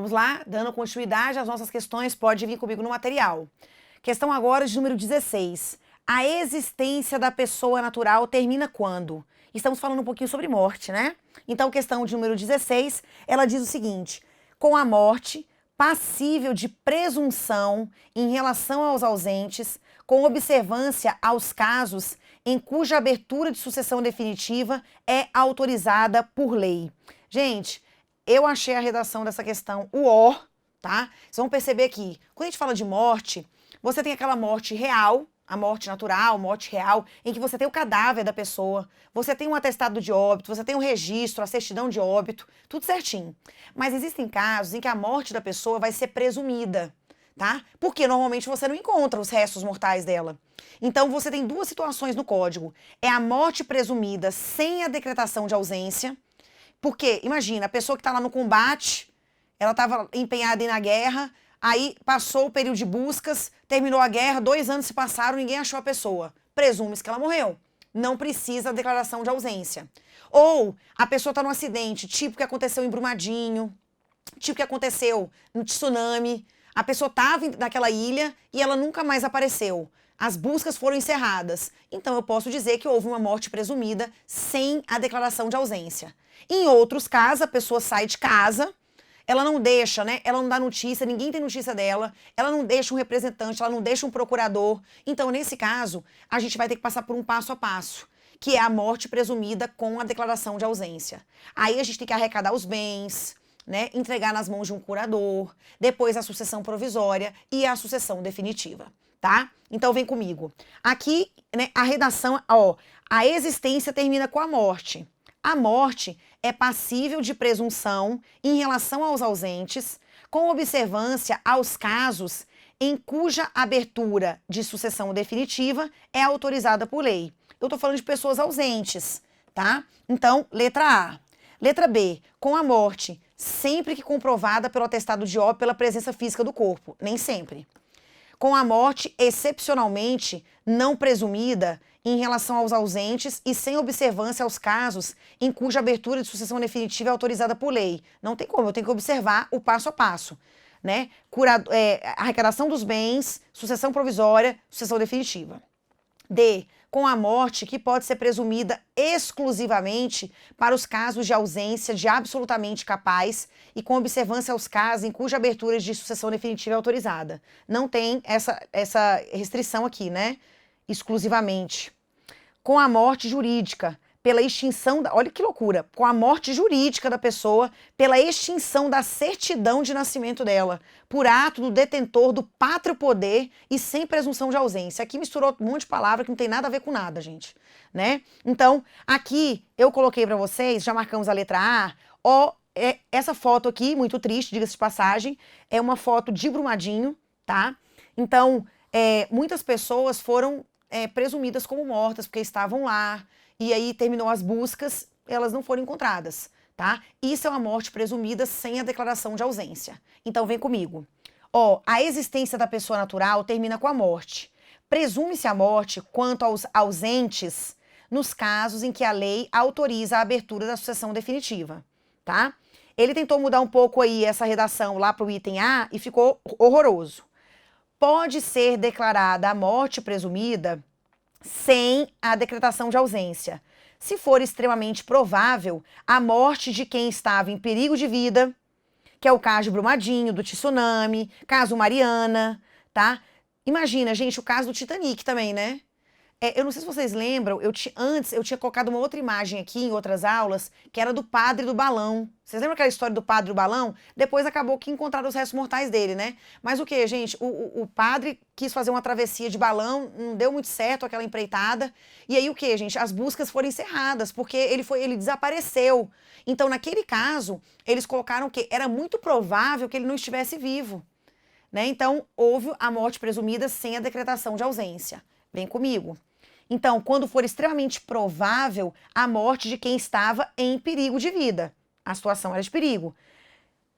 Vamos lá, dando continuidade às nossas questões, pode vir comigo no material. Questão agora de número 16. A existência da pessoa natural termina quando? Estamos falando um pouquinho sobre morte, né? Então, questão de número 16, ela diz o seguinte: com a morte, passível de presunção em relação aos ausentes, com observância aos casos em cuja abertura de sucessão definitiva é autorizada por lei. Gente, eu achei a redação dessa questão tá? Vocês vão perceber aqui, quando a gente fala de morte, você tem aquela morte real, a morte natural, morte real, em que você tem o cadáver da pessoa, você tem um atestado de óbito, você tem um registro, a certidão de óbito, tudo certinho. Mas existem casos em que a morte da pessoa vai ser presumida, tá? Porque normalmente você não encontra os restos mortais dela. Então você tem duas situações no código. É a morte presumida sem a decretação de ausência, porque, imagina, a pessoa que está lá no combate, ela estava empenhada em ir na guerra, aí passou o período de buscas, terminou a guerra, 2 anos se passaram, ninguém achou a pessoa. Presume-se que ela morreu. Não precisa declaração de ausência. Ou a pessoa está num acidente, tipo que aconteceu em Brumadinho, tipo que aconteceu no tsunami. A pessoa estava naquela ilha e ela nunca mais apareceu. As buscas foram encerradas. Então eu posso dizer que houve uma morte presumida sem a declaração de ausência. Em outros casos, a pessoa sai de casa, ela não deixa, né? Ela não dá notícia, ninguém tem notícia dela, ela não deixa um representante, ela não deixa um procurador. Então, nesse caso, a gente vai ter que passar por um passo a passo, que é a morte presumida com a declaração de ausência. Aí a gente tem que arrecadar os bens, né? Entregar nas mãos de um curador, depois a sucessão provisória e a sucessão definitiva, tá? Então, vem comigo. Aqui, né, a redação, ó, a existência termina com a morte. A morte é passível de presunção em relação aos ausentes, com observância aos casos em cuja abertura de sucessão definitiva é autorizada por lei. Eu estou falando de pessoas ausentes, tá? Então, letra A. Letra B. Com a morte, sempre que comprovada pelo atestado de óbito pela presença física do corpo. Nem sempre. Com a morte, excepcionalmente, não presumida em relação aos ausentes e sem observância aos casos em cuja abertura de sucessão definitiva é autorizada por lei. Não tem como, eu tenho que observar o passo a passo, né? Arrecadação dos bens, sucessão provisória, sucessão definitiva. D. Com a morte, que pode ser presumida exclusivamente para os casos de ausência de absolutamente capaz e com observância aos casos em cuja abertura de sucessão definitiva é autorizada. Não tem essa restrição aqui, né? Exclusivamente. Com a morte jurídica, pela extinção da... Olha que loucura! Com a morte jurídica da pessoa, pela extinção da certidão de nascimento dela, por ato do detentor do pátrio poder e sem presunção de ausência. Aqui misturou um monte de palavra que não tem nada a ver com nada, gente, né? Então, aqui eu coloquei para vocês, já marcamos a letra A, ó, essa foto aqui, muito triste, diga-se de passagem, é uma foto de Brumadinho, tá? Então, muitas pessoas foram presumidas como mortas, porque estavam lá, e aí terminou as buscas, elas não foram encontradas, tá? Isso é uma morte presumida sem a declaração de ausência. Então vem comigo. Ó, a existência da pessoa natural termina com a morte. Presume-se a morte quanto aos ausentes nos casos em que a lei autoriza a abertura da sucessão definitiva, tá? Ele tentou mudar um pouco aí essa redação lá para o item A e ficou horroroso. Pode ser declarada a morte presumida sem a decretação de ausência, se for extremamente provável a morte de quem estava em perigo de vida, que é o caso de Brumadinho, do tsunami, caso Mariana, tá? Imagina, gente, o caso do Titanic também, né? Eu não sei se vocês lembram, antes eu tinha colocado uma outra imagem aqui em outras aulas, que era do padre do balão. Vocês lembram aquela história do padre do balão? Depois acabou que encontraram os restos mortais dele, né? Mas o que, gente? O padre quis fazer uma travessia de balão, não deu muito certo aquela empreitada. E aí o que, gente? As buscas foram encerradas, porque ele desapareceu. Então, naquele caso, eles colocaram que era muito provável que ele não estivesse vivo, né? Então, houve a morte presumida sem a decretação de ausência. Vem comigo. Então, quando for extremamente provável a morte de quem estava em perigo de vida, a situação era de perigo.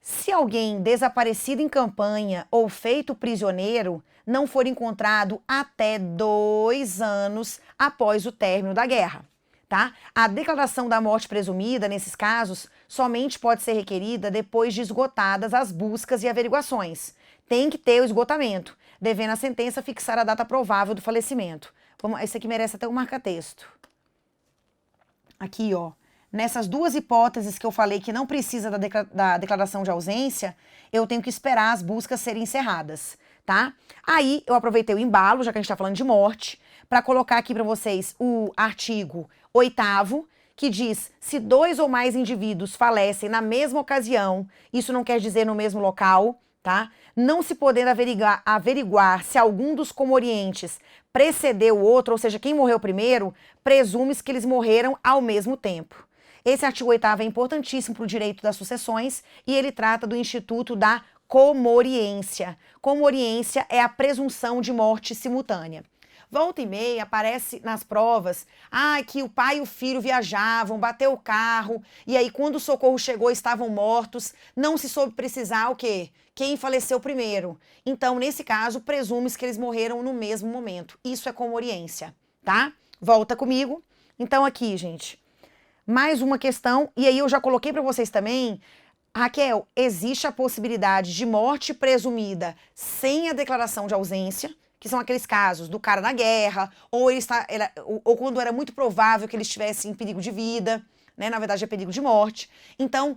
Se alguém desaparecido em campanha ou feito prisioneiro não for encontrado até 2 anos após o término da guerra, tá? A declaração da morte presumida, nesses casos, somente pode ser requerida depois de esgotadas as buscas e averiguações. Tem que ter o esgotamento, devendo a sentença fixar a data provável do falecimento. Esse aqui merece até um marca-texto. Aqui, ó. Nessas duas hipóteses que eu falei que não precisa da declaração de ausência, eu tenho que esperar as buscas serem encerradas, tá? Aí, eu aproveitei o embalo, já que a gente tá falando de morte, para colocar aqui para vocês o artigo 8º, que diz: se 2 ou mais indivíduos falecem na mesma ocasião, isso não quer dizer no mesmo local, tá? Não se podendo averiguar se algum dos comorientes precedeu o outro, ou seja, quem morreu primeiro, presume-se que eles morreram ao mesmo tempo. Esse artigo 8º é importantíssimo para o direito das sucessões e ele trata do instituto da comoriência. Comoriência é a presunção de morte simultânea. Volta e meia aparece nas provas, que o pai e o filho viajavam, bateu o carro, e aí quando o socorro chegou estavam mortos, não se soube precisar o quê? Quem faleceu primeiro. Então, nesse caso, presume-se que eles morreram no mesmo momento. Isso é comoriência, tá? Volta comigo. Então aqui, gente, mais uma questão, e aí eu já coloquei para vocês também. Raquel, existe a possibilidade de morte presumida sem a declaração de ausência, que são aqueles casos do cara na guerra, ou quando era muito provável que ele estivesse em perigo de vida, né? Na verdade é perigo de morte. Então,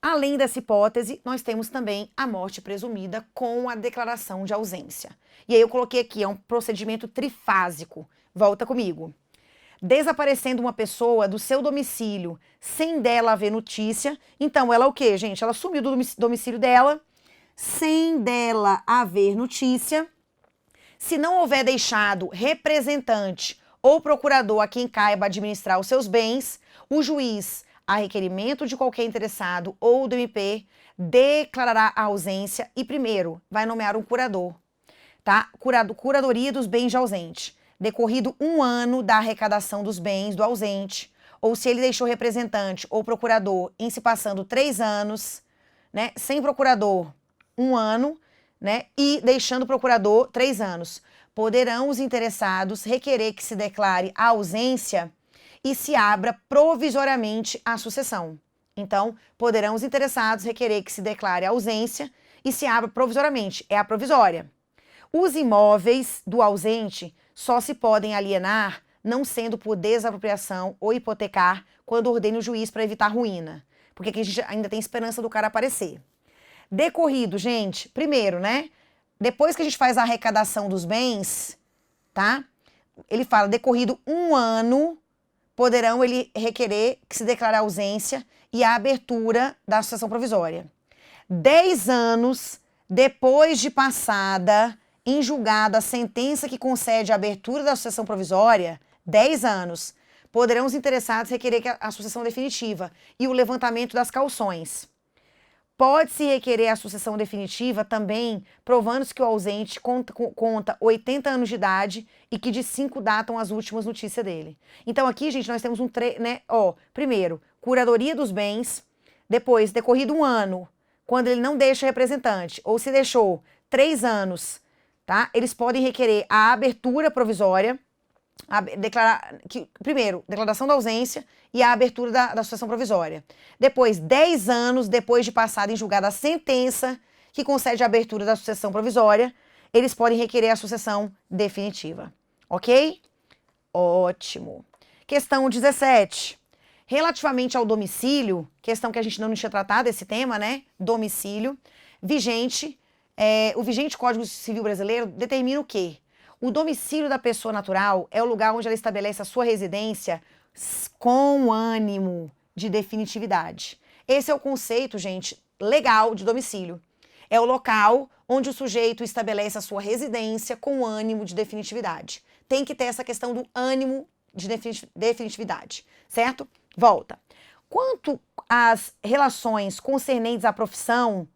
além dessa hipótese, nós temos também a morte presumida com a declaração de ausência. E aí eu coloquei aqui, é um procedimento trifásico. Volta comigo. Desaparecendo uma pessoa do seu domicílio sem dela haver notícia, então ela o quê, gente? Ela sumiu do domicílio dela, sem dela haver notícia. Se não houver deixado representante ou procurador a quem caiba administrar os seus bens, o juiz, a requerimento de qualquer interessado ou do MP, declarará a ausência e, primeiro, vai nomear um curador, tá? Curadoria dos bens de ausente. Decorrido 1 ano da arrecadação dos bens do ausente, ou se ele deixou representante ou procurador em se passando 3 anos, né? Sem procurador, 1 ano, né? E deixando o procurador 3 anos. Poderão os interessados requerer que se declare a ausência e se abra provisoriamente a sucessão. Então, poderão os interessados requerer que se declare a ausência e se abra provisoriamente, é a provisória. Os imóveis do ausente só se podem alienar, não sendo por desapropriação ou hipotecar, quando ordene o juiz para evitar ruína. Porque aqui a gente ainda tem esperança do cara aparecer. Decorrido, gente, primeiro, né? Depois que a gente faz a arrecadação dos bens, tá? Ele fala, decorrido 1 ano, poderão ele requerer que se declare a ausência e a abertura da sucessão provisória. 10 anos depois de passada em julgado a sentença que concede a abertura da sucessão provisória, 10 anos, poderão os interessados requerer a sucessão definitiva e o levantamento das cauções. Pode-se requerer a sucessão definitiva também, provando-se que o ausente conta 80 anos de idade e que de 5 datam as últimas notícias dele. Então aqui, gente, nós temos né? Primeiro, curadoria dos bens, depois, decorrido 1 ano, quando ele não deixa representante, ou se deixou 3 anos, tá? Eles podem requerer a abertura provisória, primeiro, declaração da ausência e a abertura da sucessão provisória. Depois, 10 anos depois de passada em julgado a sentença que concede a abertura da sucessão provisória, eles podem requerer a sucessão definitiva. Ok? Ótimo. Questão 17. Relativamente ao domicílio, questão que a gente não tinha tratado, esse tema, né? Domicílio. O vigente Código Civil Brasileiro determina o quê? O domicílio da pessoa natural é o lugar onde ela estabelece a sua residência com ânimo de definitividade. Esse é o conceito, gente, legal de domicílio. É o local onde o sujeito estabelece a sua residência com ânimo de definitividade. Tem que ter essa questão do ânimo de definitividade, certo? Volta. Quanto às relações concernentes à profissão,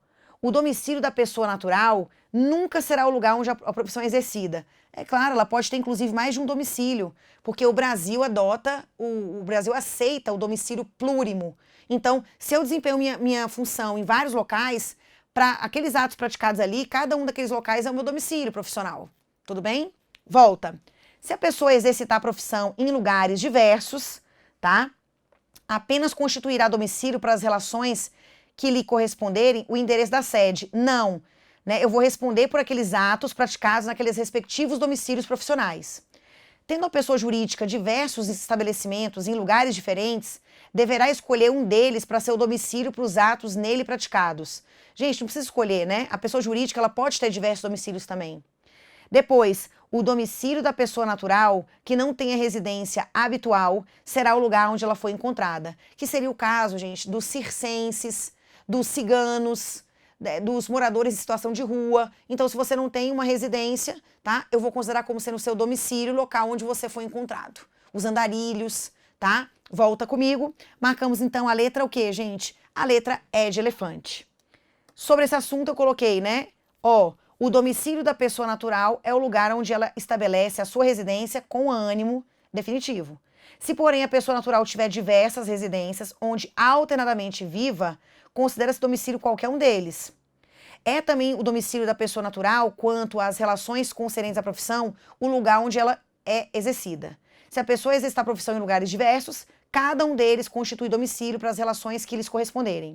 o domicílio da pessoa natural nunca será o lugar onde a profissão é exercida. É claro, ela pode ter inclusive mais de um domicílio, porque o Brasil o Brasil aceita o domicílio plurimo. Então, se eu desempenho minha função em vários locais, para aqueles atos praticados ali, cada um daqueles locais é o meu domicílio profissional. Tudo bem? Volta. Se a pessoa exercitar a profissão em lugares diversos, tá? Apenas constituirá domicílio para as relações que lhe corresponderem o endereço da sede. Não, né? Eu vou responder por aqueles atos praticados naqueles respectivos domicílios profissionais. Tendo a pessoa jurídica diversos estabelecimentos em lugares diferentes, deverá escolher um deles para ser o domicílio para os atos nele praticados. Gente, não precisa escolher, né? A pessoa jurídica ela pode ter diversos domicílios também. Depois, o domicílio da pessoa natural que não tenha residência habitual será o lugar onde ela foi encontrada. Que seria o caso, gente, dos circenses, dos ciganos, dos moradores em situação de rua. Então, se você não tem uma residência, tá? Eu vou considerar como sendo o seu domicílio, o local onde você foi encontrado. Os andarilhos, tá? Volta comigo. Marcamos, então, a letra o quê, gente? A letra E de elefante. Sobre esse assunto, eu coloquei, né? Ó, o domicílio da pessoa natural é o lugar onde ela estabelece a sua residência com ânimo definitivo. Se, porém, a pessoa natural tiver diversas residências onde alternadamente viva, considera-se domicílio qualquer um deles. É também o domicílio da pessoa natural, quanto às relações concernentes à profissão, o lugar onde ela é exercida. Se a pessoa exercer a profissão em lugares diversos, cada um deles constitui domicílio para as relações que lhes corresponderem.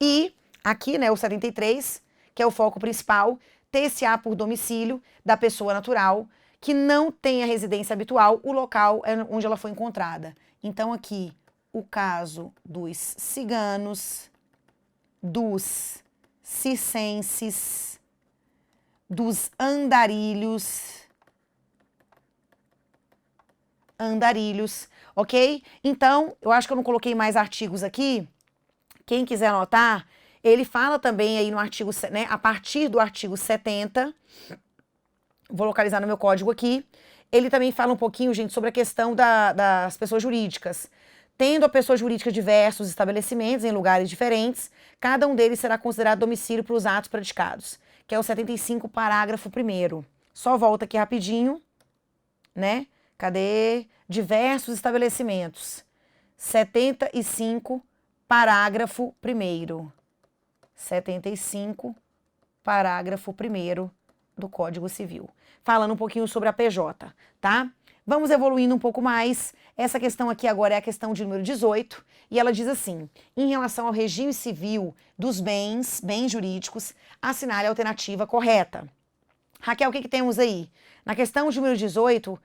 E aqui, né, o 73, que é o foco principal, ter-se-á por domicílio da pessoa natural que não tenha residência habitual, o local onde ela foi encontrada. Então, aqui, o caso dos ciganos, dos circenses, dos andarilhos, ok? Então, eu acho que eu não coloquei mais artigos aqui. Quem quiser anotar, ele fala também aí no artigo, né, a partir do artigo 70, vou localizar no meu código aqui, ele também fala um pouquinho, gente, sobre a questão das pessoas jurídicas. Tendo a pessoa jurídica diversos estabelecimentos em lugares diferentes, cada um deles será considerado domicílio para os atos praticados, que é o 75, parágrafo 1º. Só volta aqui rapidinho, né? Cadê? Diversos estabelecimentos. 75, parágrafo 1º. 75, parágrafo 1º do Código Civil. Falando um pouquinho sobre a PJ, tá? Vamos evoluindo um pouco mais. Essa questão aqui agora é a questão de número 18, e ela diz assim: em relação ao regime civil dos bens jurídicos, assinale a alternativa correta. Raquel, o que temos aí? Na questão de número 18,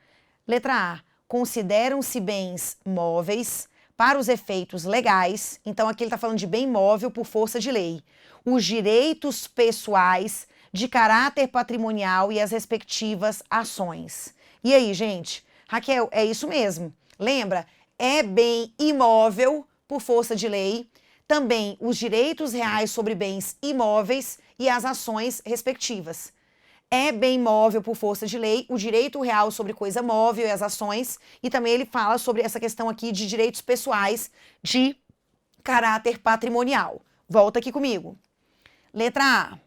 letra A, consideram-se bens móveis para os efeitos legais. Então, aqui ele está falando de bem móvel por força de lei. Os direitos pessoais de caráter patrimonial e as respectivas ações. E aí, gente? Raquel, é isso mesmo. Lembra? É bem imóvel por força de lei. Também os direitos reais sobre bens imóveis e as ações respectivas. É bem móvel por força de lei, o direito real sobre coisa móvel e as ações, e também ele fala sobre essa questão aqui de direitos pessoais de caráter patrimonial. Volta aqui comigo. Letra A.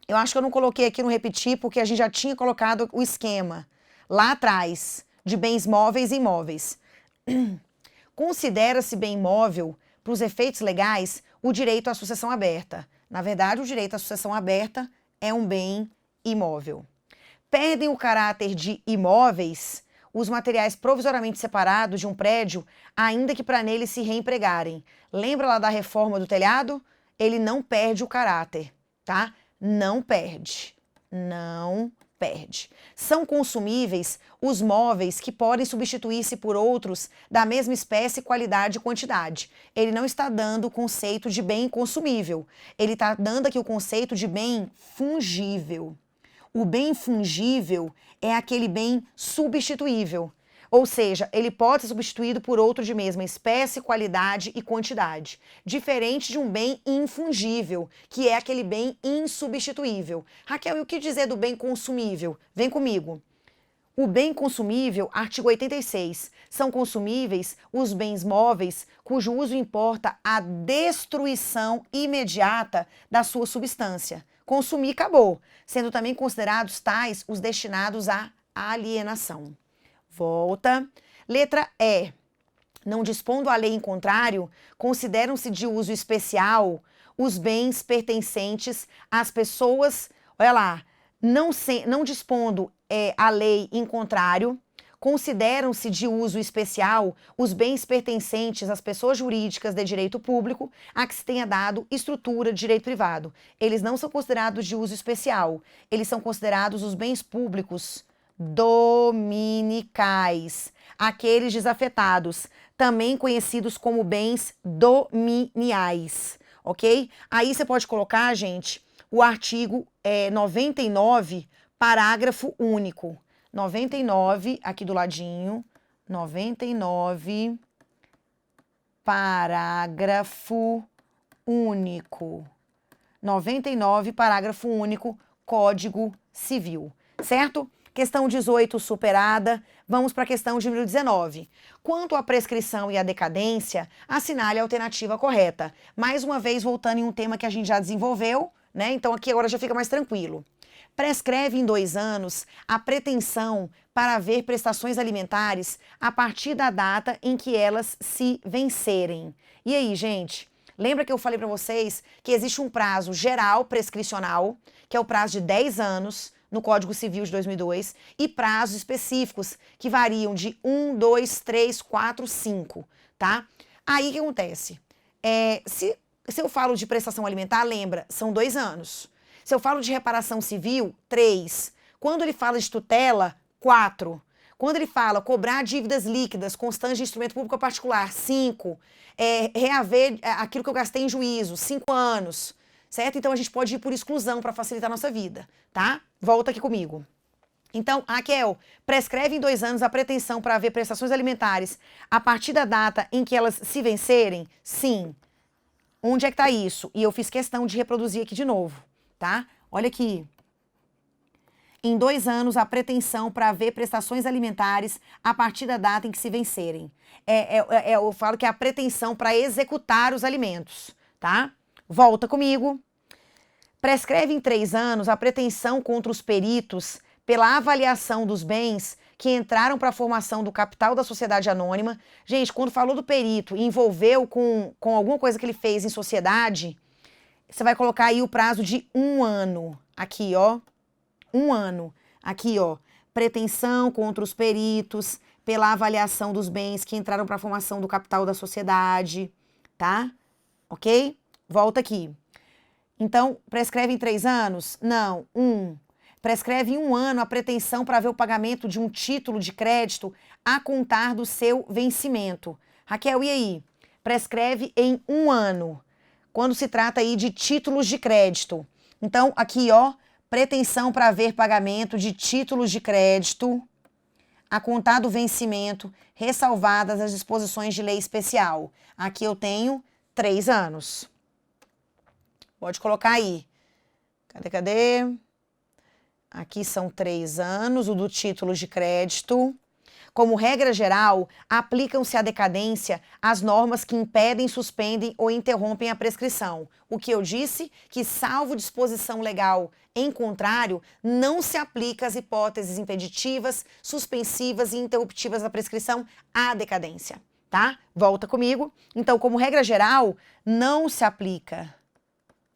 Eu acho que eu não coloquei aqui, não repeti, porque a gente já tinha colocado o esquema lá atrás de bens móveis e imóveis. Considera-se bem móvel, para os efeitos legais, o direito à sucessão aberta. Na verdade, o direito à sucessão aberta é um bem imóvel. Perdem o caráter de imóveis os materiais provisoriamente separados de um prédio, ainda que para nele se reempregarem. Lembra lá da reforma do telhado? Ele não perde o caráter, tá? Não perde. Não perde. São consumíveis os móveis que podem substituir-se por outros da mesma espécie, qualidade e quantidade. Ele não está dando o conceito de bem consumível. Ele está dando aqui o conceito de bem fungível. O bem fungível é aquele bem substituível. Ou seja, ele pode ser substituído por outro de mesma espécie, qualidade e quantidade. Diferente de um bem infungível, que é aquele bem insubstituível. Raquel, e o que dizer do bem consumível? Vem comigo. O bem consumível, artigo 86, são consumíveis os bens móveis cujo uso importa a destruição imediata da sua substância. Consumir, acabou, sendo também considerados tais os destinados à alienação. Volta. Letra E. Não dispondo a lei em contrário, consideram-se de uso especial os bens pertencentes às pessoas, olha lá, não dispondo a lei em contrário, consideram-se de uso especial os bens pertencentes às pessoas jurídicas de direito público a que se tenha dado estrutura de direito privado. Eles não são considerados de uso especial, eles são considerados os bens públicos dominicais, aqueles desafetados, também conhecidos como bens dominiais, ok? Aí você pode colocar, gente, o artigo 99, parágrafo único. 99, aqui do ladinho, 99, parágrafo único. 99, parágrafo único, Código Civil, certo? Questão 18 superada, vamos para a questão de número 19. Quanto à prescrição e à decadência, assinale a alternativa correta. Mais uma vez, voltando em um tema que a gente já desenvolveu, né? Então aqui agora já fica mais tranquilo. Prescreve em 2 anos a pretensão para haver prestações alimentares a partir da data em que elas se vencerem. E aí, gente? Lembra que eu falei para vocês que existe um prazo geral prescricional, que é o prazo de 10 anos, no Código Civil de 2002, e prazos específicos que variam de 1, 2, 3, 4, 5, tá? Aí o que acontece? Se eu falo de prestação alimentar, lembra, são 2 anos. Se eu falo de reparação civil, 3. Quando ele fala de tutela, 4. Quando ele fala cobrar dívidas líquidas constantes de instrumento público ou particular, 5. Reaver aquilo que eu gastei em juízo, 5 anos. Certo? Então a gente pode ir por exclusão para facilitar a nossa vida, tá? Volta aqui comigo. Então, Raquel, prescreve em 2 anos a pretensão para haver prestações alimentares a partir da data em que elas se vencerem? Sim. Onde é que tá isso? E eu fiz questão de reproduzir aqui de novo, tá? Olha aqui. Em 2 anos, a pretensão para haver prestações alimentares a partir da data em que se vencerem. Eu falo que é a pretensão para executar os alimentos, tá? Volta comigo. Prescreve em 3 anos a pretensão contra os peritos pela avaliação dos bens que entraram para a formação do capital da sociedade anônima. Gente, quando falou do perito e envolveu com alguma coisa que ele fez em sociedade, você vai colocar aí o prazo de 1 ano. Aqui, ó. 1 ano. Aqui, ó. Pretensão contra os peritos pela avaliação dos bens que entraram para a formação do capital da sociedade, tá? Ok? Volta aqui. Então, prescreve em 3 anos? Não, 1. Prescreve em 1 ano a pretensão para haver o pagamento de um título de crédito a contar do seu vencimento. Raquel, e aí? Prescreve em 1 ano, quando se trata aí de títulos de crédito. Então, aqui, ó, pretensão para haver pagamento de títulos de crédito a contar do vencimento, ressalvadas as disposições de lei especial. Aqui eu tenho 3 anos. Pode colocar aí. Cadê? Aqui são 3 anos, o do título de crédito. Como regra geral, aplicam-se à decadência as normas que impedem, suspendem ou interrompem a prescrição. O que eu disse? Que, salvo disposição legal em contrário, não se aplica às hipóteses impeditivas, suspensivas e interruptivas da prescrição à decadência, tá? Volta comigo. Então, como regra geral, não se aplica.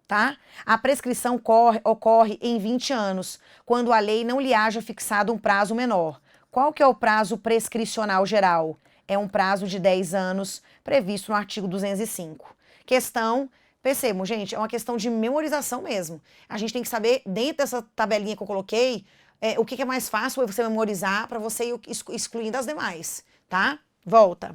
Tá? A prescrição ocorre em 20 anos, quando a lei não lhe haja fixado um prazo menor. Qual que é o prazo prescricional geral? É um prazo de 10 anos, previsto no artigo 205. Questão, percebam, gente, é uma questão de memorização mesmo. A gente tem que saber, dentro dessa tabelinha que eu coloquei, o que é mais fácil você memorizar para você ir excluindo as demais, tá? Volta.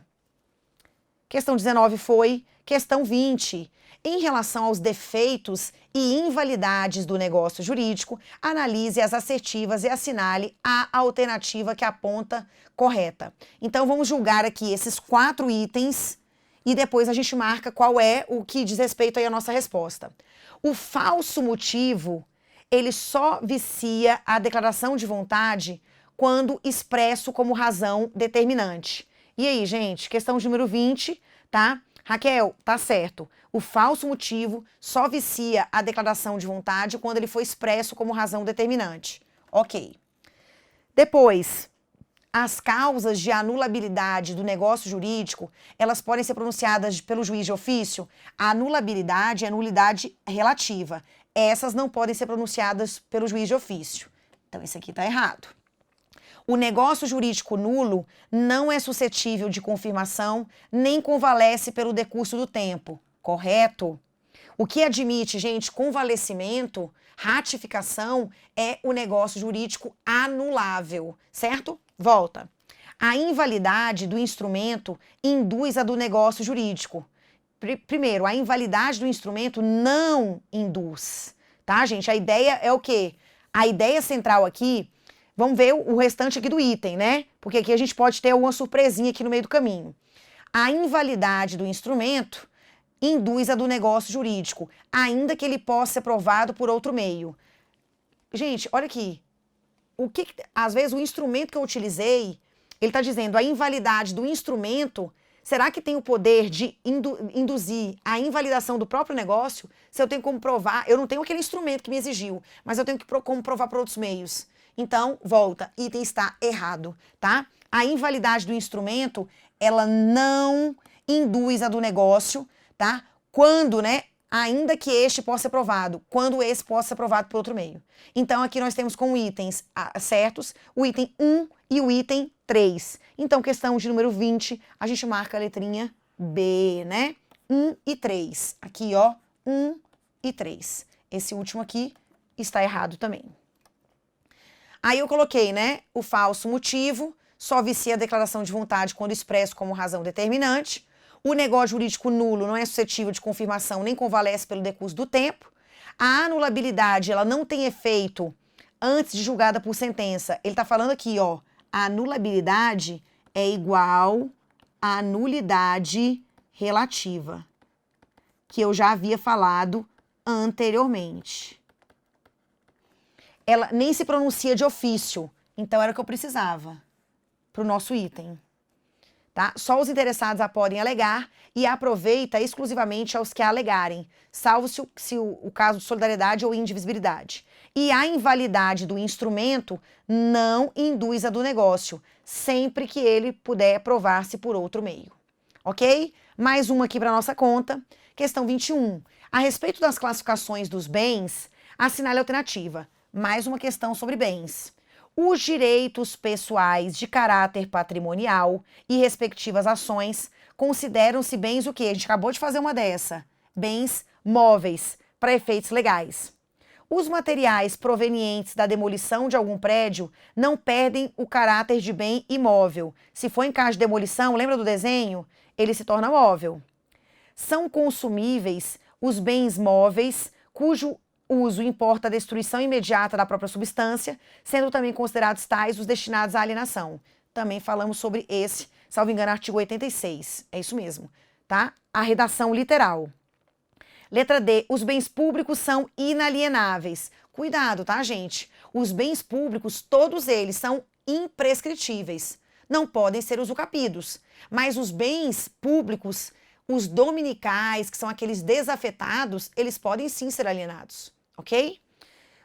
Questão 19 foi. Questão 20. Em relação aos defeitos e invalidades do negócio jurídico, analise as assertivas e assinale a alternativa que aponta correta. Então, vamos julgar aqui esses 4 itens e depois a gente marca qual é o que diz respeito aí à nossa resposta. O falso motivo, ele só vicia a declaração de vontade quando expresso como razão determinante. E aí, gente, questão de número 20, tá? Raquel, tá certo. O falso motivo só vicia a declaração de vontade quando ele for expresso como razão determinante. Ok. Depois, as causas de anulabilidade do negócio jurídico, elas podem ser pronunciadas pelo juiz de ofício. A anulabilidade é nulidade relativa. Essas não podem ser pronunciadas pelo juiz de ofício. Então, isso aqui tá errado. O negócio jurídico nulo não é suscetível de confirmação nem convalesce pelo decurso do tempo. Correto? O que admite, gente, convalescimento, ratificação, é o negócio jurídico anulável, certo? Volta. A invalidade do instrumento induz a do negócio jurídico. Primeiro, a invalidade do instrumento não induz, tá, gente? A ideia é o quê? A ideia central aqui, vamos ver o restante aqui do item, né? Porque aqui a gente pode ter alguma surpresinha aqui no meio do caminho. A invalidade do instrumento induz a do negócio jurídico, ainda que ele possa ser provado por outro meio. Gente, olha aqui. Às vezes o instrumento que eu utilizei, ele está dizendo a invalidade do instrumento. Será que tem o poder de induzir a invalidação do próprio negócio? Se eu tenho como provar, eu não tenho aquele instrumento que me exigiu, mas eu tenho como provar por outros meios. Então, volta, item está errado, tá? A invalidade do instrumento, ela não induz a do negócio, tá? Quando, né, ainda que este possa ser provado, quando esse possa ser provado por outro meio. Então, aqui nós temos como itens certos o item 1 e o item 3. Então, questão de número 20, a gente marca a letrinha B, né? 1 e 3. Aqui, ó, 1 e 3. Esse último aqui está errado também. Aí eu coloquei, né, o falso motivo, só vicia a declaração de vontade quando expresso como razão determinante. O negócio jurídico nulo não é suscetível de confirmação nem convalesce pelo decurso do tempo. A anulabilidade, ela não tem efeito antes de julgada por sentença. Ele está falando aqui, ó, a anulabilidade é igual à nulidade relativa, que eu já havia falado anteriormente. Ela nem se pronuncia de ofício, então era o que eu precisava para o nosso item. Tá? Só os interessados a podem alegar e aproveita exclusivamente aos que a alegarem, salvo se o caso de solidariedade ou indivisibilidade. E a invalidade do instrumento não induz a do negócio, sempre que ele puder provar-se por outro meio. Ok? Mais uma aqui para nossa conta. Questão 21. A respeito das classificações dos bens, assinale a alternativa. Mais uma questão sobre bens. Os direitos pessoais de caráter patrimonial e respectivas ações consideram-se bens o quê? A gente acabou de fazer uma dessa. Bens móveis, para efeitos legais. Os materiais provenientes da demolição de algum prédio não perdem o caráter de bem imóvel. Se for em caso de demolição, lembra do desenho? Ele se torna móvel. São consumíveis os bens móveis cujo uso importa a destruição imediata da própria substância, sendo também considerados tais os destinados à alienação. Também falamos sobre esse, salvo engano, artigo 86. É isso mesmo, tá? A redação literal. Letra D. Os bens públicos são inalienáveis. Cuidado, tá, gente? Os bens públicos, todos eles são imprescritíveis. Não podem ser usucapidos. Mas os bens públicos, os dominicais, que são aqueles desafetados, eles podem sim ser alienados. Ok?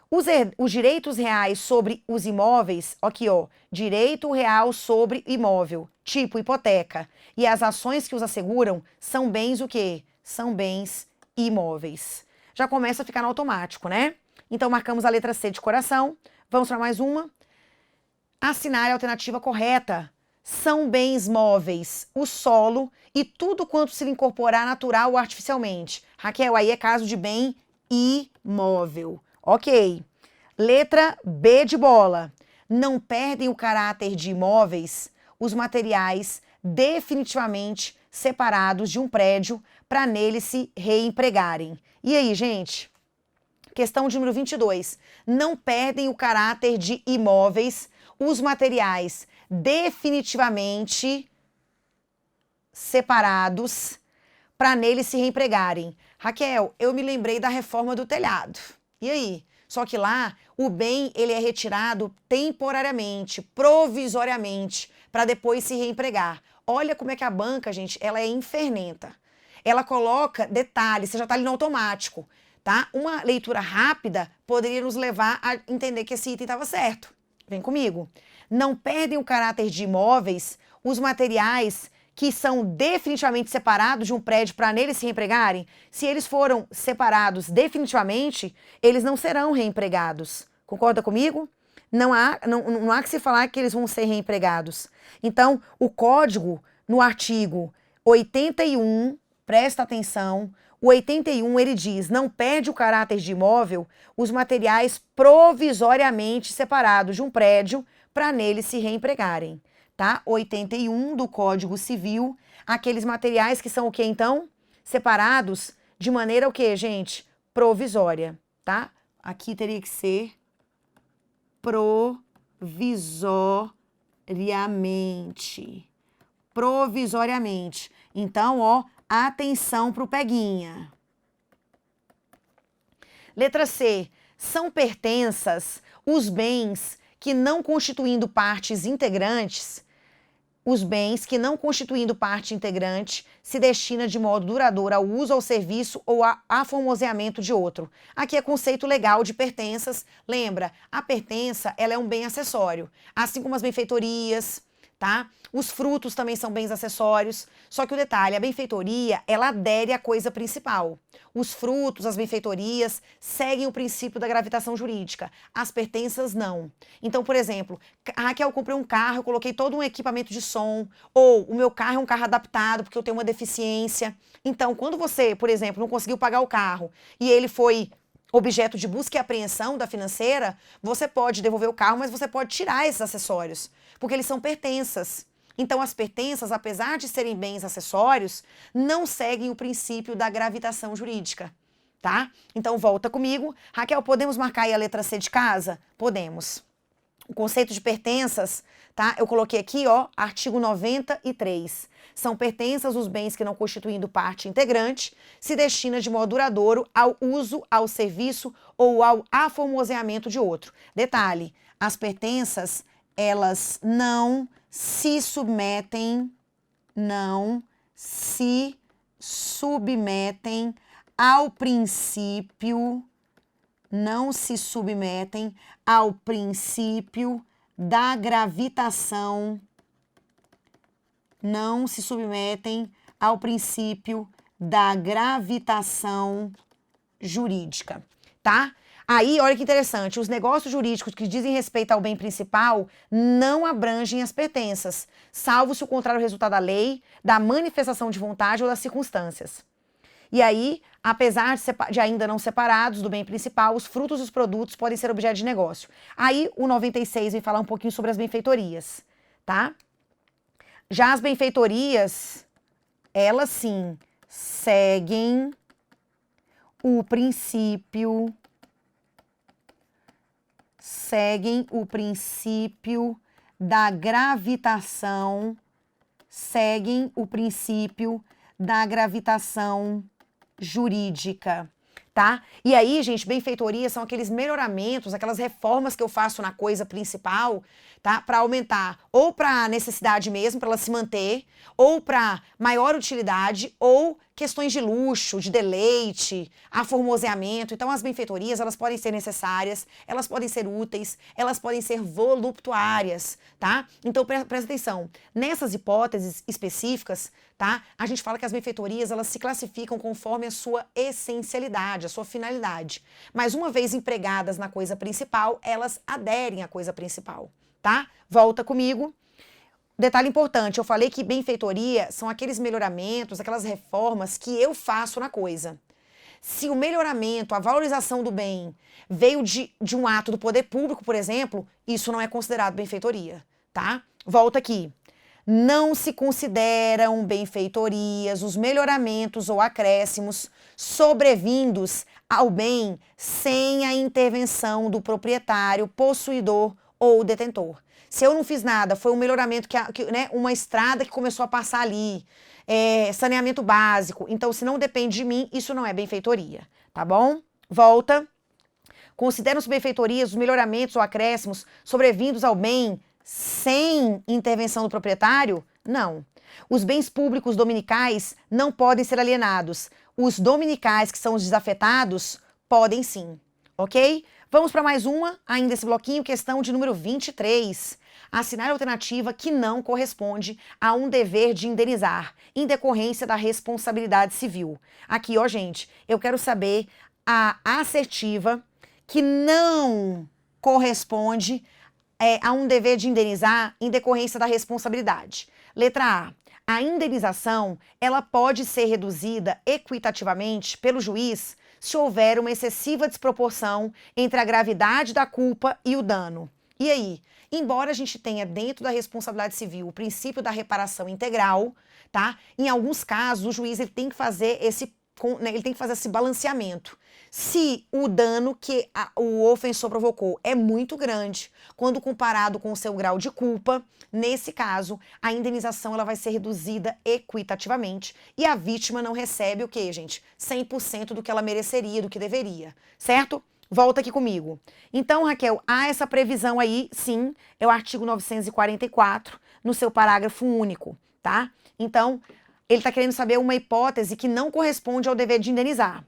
Os direitos reais sobre os imóveis, aqui ó, direito real sobre imóvel, tipo hipoteca, e as ações que os asseguram são bens o quê? São bens imóveis. Já começa a ficar no automático, né? Então marcamos a letra C de coração. Vamos para mais uma. Assinar a alternativa correta. São bens móveis, o solo e tudo quanto se lhe incorporar natural ou artificialmente. Raquel, aí é caso de bem imóvel. Ok. Letra B de bola. Não perdem o caráter de imóveis os materiais definitivamente separados de um prédio para nele se reempregarem. E aí, gente? Questão de número 22. Não perdem o caráter de imóveis os materiais definitivamente separados para nele se reempregarem. Raquel, eu me lembrei da reforma do telhado. E aí? Só que lá, o bem ele é retirado temporariamente, provisoriamente, para depois se reempregar. Olha como é que a banca, gente, ela é infernenta. Ela coloca detalhes, você já está ali no automático, tá? Uma leitura rápida poderia nos levar a entender que esse item estava certo. Vem comigo. Não perdem o caráter de imóveis os materiais que são definitivamente separados de um prédio para neles se reempregarem. Se eles foram separados definitivamente, eles não serão reempregados. Concorda comigo? não há que se falar que eles vão ser reempregados. Então, o código, no artigo 81, presta atenção, o 81 ele diz, não perde o caráter de imóvel os materiais provisoriamente separados de um prédio para nele se reempregarem, tá? 81 do Código Civil, aqueles materiais que são o que então? Separados de maneira o que, gente? Provisória, tá? Aqui teria que ser provisoriamente. Provisoriamente. Então, ó, atenção pro peguinha. Letra C. São pertenças os bens que não constituindo partes integrantes, se destina de modo duradouro ao uso, ao serviço ou a aformoseamento de outro. Aqui é conceito legal de pertenças. Lembra, a pertença, ela é um bem acessório, assim como as benfeitorias, tá? Os frutos também são bens acessórios, só que o detalhe, a benfeitoria, ela adere à coisa principal. Os frutos, as benfeitorias, seguem o princípio da gravitação jurídica. As pertenças, não. Então, por exemplo, Raquel, eu comprei um carro, eu coloquei todo um equipamento de som, ou o meu carro é um carro adaptado porque eu tenho uma deficiência. Então, quando você, por exemplo, não conseguiu pagar o carro e ele foi objeto de busca e apreensão da financeira, você pode devolver o carro, mas você pode tirar esses acessórios, porque eles são pertenças. Então, as pertenças, apesar de serem bens acessórios, não seguem o princípio da gravitação jurídica, tá? Então, volta comigo. Raquel, podemos marcar aí a letra C de casa? Podemos. O conceito de pertenças, tá? Eu coloquei aqui, ó, artigo 93. São pertenças os bens que não constituindo parte integrante, se destina de modo duradouro ao uso, ao serviço ou ao aformoseamento de outro. Detalhe, as pertenças, elas não se submetem ao princípio, não se submetem ao princípio da gravitação, não se submetem ao princípio da gravitação jurídica, tá? Aí, olha que interessante, os negócios jurídicos que dizem respeito ao bem principal não abrangem as pertenças, salvo se o contrário resultar da lei, da manifestação de vontade ou das circunstâncias. E aí, apesar de ainda não separados do bem principal, os frutos dos produtos podem ser objeto de negócio. Aí, o 96 vem falar um pouquinho sobre as benfeitorias, tá? Já as benfeitorias, elas sim, seguem o princípio da gravitação, jurídica, tá? E aí, gente, benfeitorias são aqueles melhoramentos, aquelas reformas que eu faço na coisa principal, tá? Para aumentar ou para necessidade mesmo, para ela se manter, ou para maior utilidade, ou questões de luxo, de deleite, aformoseamento. Então, as benfeitorias, elas podem ser necessárias, elas podem ser úteis, elas podem ser voluptuárias, tá? Então, presta atenção. Nessas hipóteses específicas, tá? A gente fala que as benfeitorias, elas se classificam conforme a sua essencialidade, a sua finalidade. Mas uma vez empregadas na coisa principal, elas aderem à coisa principal, tá? Volta comigo. Detalhe importante, eu falei que benfeitoria são aqueles melhoramentos, aquelas reformas que eu faço na coisa. Se o melhoramento, a valorização do bem veio de um ato do poder público, por exemplo, isso não é considerado benfeitoria, tá? Volta aqui. Não se consideram benfeitorias os melhoramentos ou acréscimos sobrevindos ao bem sem a intervenção do proprietário, possuidor ou detentor. Se eu não fiz nada, foi um melhoramento, né, uma estrada que começou a passar ali, saneamento básico. Então, se não depende de mim, isso não é benfeitoria, tá bom? Volta. Consideram-se benfeitorias os melhoramentos ou acréscimos sobrevindos ao bem sem intervenção do proprietário? Não. Os bens públicos dominicais não podem ser alienados. Os dominicais, que são os desafetados, podem sim, ok? Vamos para mais uma, ainda esse bloquinho, questão de número 23. Assinar a alternativa que não corresponde a um dever de indenizar, em decorrência da responsabilidade civil. Aqui, ó, gente, eu quero saber a assertiva que não corresponde há um dever de indenizar em decorrência da responsabilidade. Letra A. A indenização, ela pode ser reduzida equitativamente pelo juiz se houver uma excessiva desproporção entre a gravidade da culpa e o dano. E aí? Embora a gente tenha dentro da responsabilidade civil o princípio da reparação integral, tá? Em alguns casos, o juiz ele tem que fazer esse balanceamento. Se o dano que o ofensor provocou é muito grande, quando comparado com o seu grau de culpa, nesse caso, a indenização ela vai ser reduzida equitativamente e a vítima não recebe o quê, gente? 100% do que ela mereceria, do que deveria, certo? Volta aqui comigo. Então, Raquel, há essa previsão aí, sim, é o artigo 944, no seu parágrafo único, tá? Então, ele está querendo saber uma hipótese que não corresponde ao dever de indenizar.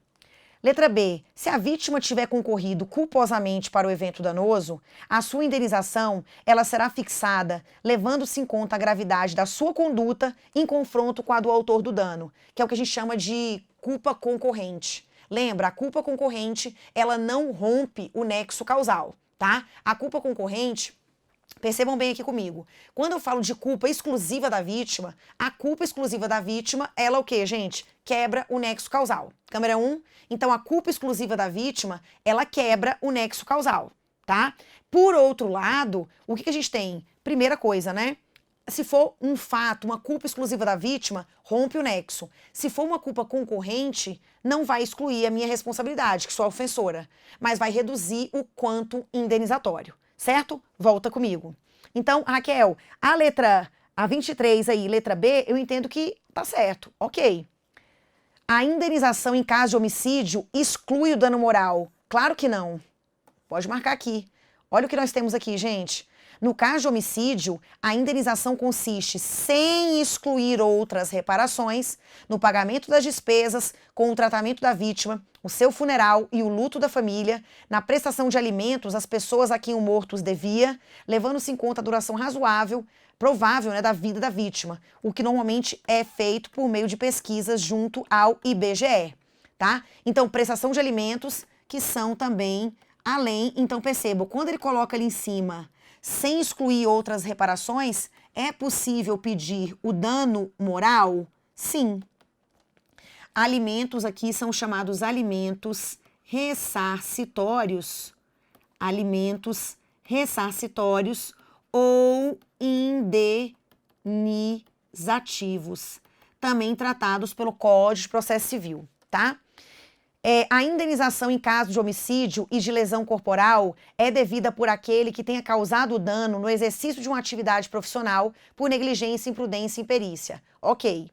Letra B. Se a vítima tiver concorrido culposamente para o evento danoso, a sua indenização ela será fixada levando-se em conta a gravidade da sua conduta em confronto com a do autor do dano, que é o que a gente chama de culpa concorrente. Lembra, a culpa concorrente, ela não rompe o nexo causal, tá? A culpa concorrente, percebam bem aqui comigo, quando eu falo de culpa exclusiva da vítima, a culpa exclusiva da vítima, ela o quê, gente? Quebra o nexo causal. Câmera 1, então a culpa exclusiva da vítima, ela quebra o nexo causal, tá? Por outro lado, o que a gente tem? Primeira coisa, né? Se for um fato, uma culpa exclusiva da vítima, rompe o nexo. Se for uma culpa concorrente, não vai excluir a minha responsabilidade, que sou a ofensora, mas vai reduzir o quanto indenizatório, certo? Volta comigo. Então, Raquel, a 23 aí, letra B, eu entendo que tá certo, ok. A indenização em caso de homicídio exclui o dano moral? Claro que não. Pode marcar aqui. Olha o que nós temos aqui, gente. No caso de homicídio, a indenização consiste, sem excluir outras reparações, no pagamento das despesas com o tratamento da vítima, o seu funeral e o luto da família, na prestação de alimentos às pessoas a quem o morto os devia, levando-se em conta a duração provável, né, da vida da vítima, o que normalmente é feito por meio de pesquisas junto ao IBGE, tá? Então, prestação de alimentos, que são também além, então percebam, quando ele coloca ali em cima sem excluir outras reparações, é possível pedir o dano moral? Sim. Alimentos aqui são chamados alimentos ressarcitórios. Alimentos ressarcitórios ou indenizativos, também tratados pelo Código de Processo Civil, tá? A indenização em caso de homicídio e de lesão corporal é devida por aquele que tenha causado o dano no exercício de uma atividade profissional por negligência, imprudência e imperícia. Ok.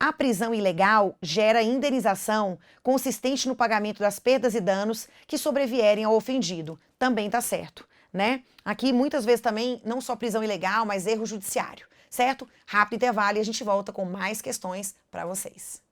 A prisão ilegal gera indenização consistente no pagamento das perdas e danos que sobrevierem ao ofendido. Também tá certo, né? Aqui, muitas vezes também, não só prisão ilegal, mas erro judiciário, certo? Rápido intervalo e a gente volta com mais questões para vocês.